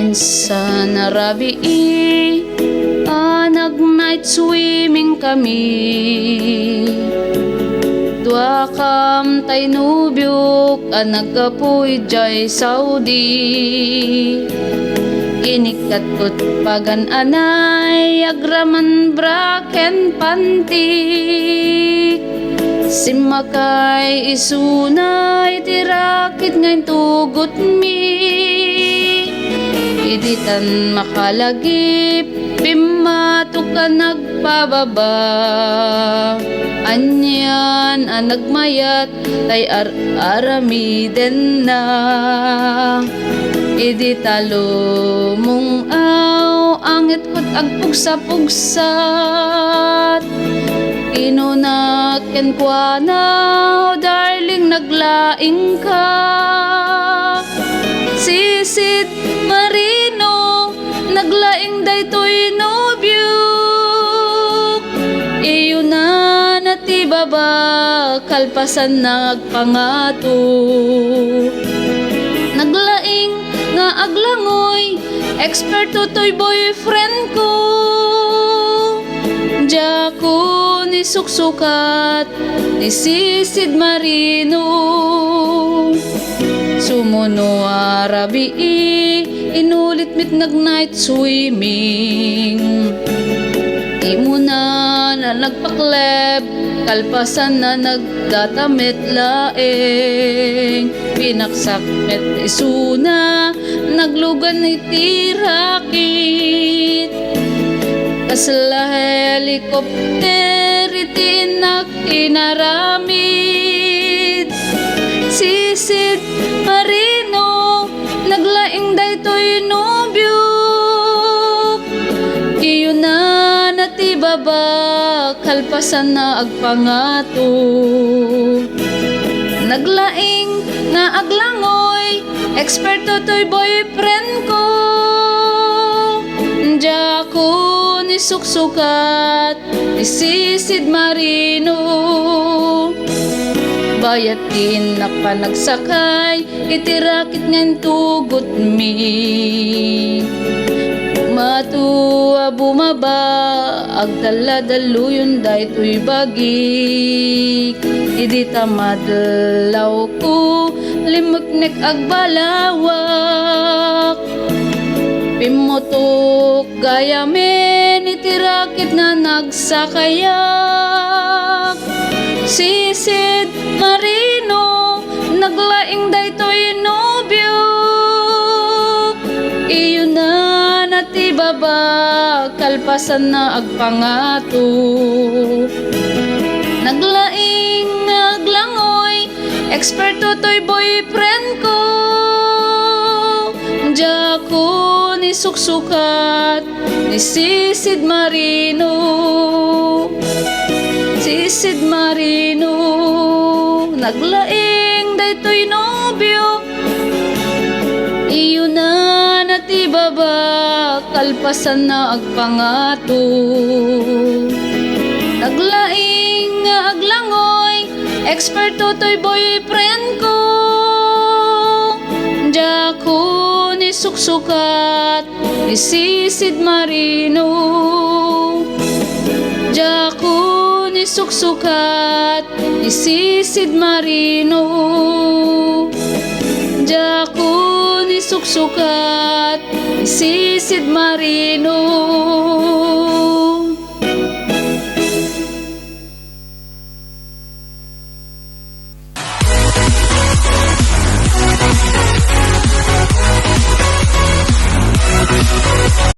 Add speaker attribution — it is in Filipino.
Speaker 1: Minsan narabi nag-night swimming kami. Dua kam tay nubyok nagkapuy jay Saudi. Inikat ko't pagan anay agraman braken panti. Simakay isunay tirakit ngayon tugot mi. Iditan makalagip pimato ka nagpababa. Anyan nagmayat tay aramiden na. Idi talo mong aw angit ko't agpugsa-pugsat. Inunaken kwa na darling naglaing ka. Sisid Marino naglaing daytoy nobyok. Iyo na nati baba kalpasan nagpangato. Naglaing nga aglangoy eksperto toy boyfriend ko. Jako ni suksukat ni Sisid Marino. Sumuno arabi inulit mit nag-night swimming. Di mo na nagpakleb kalpasan na nagdatamit laeng. Pinaksak met isuna naglugan ni tirakit. Kasla helikopter itinak inaramid. Sisid Marino naglaing daytoy nobyok. Iyo na nati baba kalpasan na agpangato. Naglaing nga aglangoy eksperto toy boyfriend ko. Jako ni suksukat ni Sisid Marino. Bayat tinak pa nagsakay itirakit ngan tugot mi. Matua bumaba agdala-daluyon daytoy bagik. Idi tamadlaw ko limeknek agbalawak. Pimutok gayamen itirakit na nagsakayak. Sisid Marino naglaing daytoy nobyok. Iyo na nati baba kalpasan na agpangato. Naglaing naglangoy eksperto toy boyfriend ko. Jako ni suksukat ni Sisid Marino. Sisid Marino naglaing daytoy nobyok. Iyo na nati baba kalpasan na agpangato. Naglaing nga aglangoy eksperto toy boyfriend ko. Jako ni suksukat ni Sisid Marino. Jako ni suksukat ni Sisid Marino. Jako ni suksukat ni Sisid Marino.